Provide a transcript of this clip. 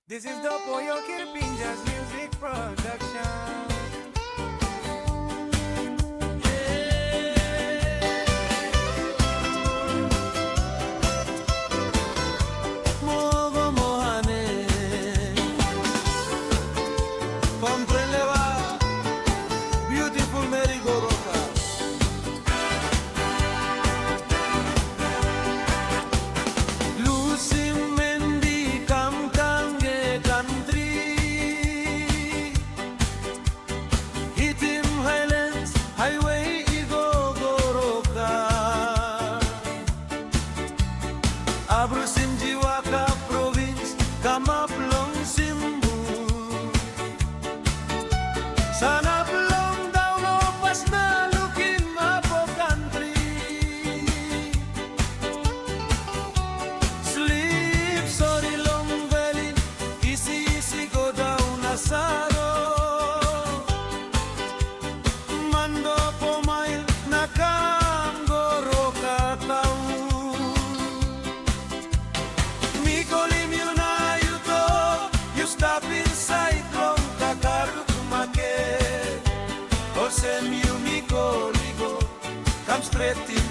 This is the Poyo Kirpinjas music production. Pon Pren Meri Goroka. Lusim mendi kam kange country. Hitim Highlands Highway igo Goroka. Abrusim jiwa ka province kamaplong simbu. Sana belum daw no pas na lukin mapo country. Sleep sorry long valley isi go down asaro. Mando po mail nakam Goroka tau. Mikolim yun ayuto you stop inside long kakaruk make. Osem you mi go, come straight in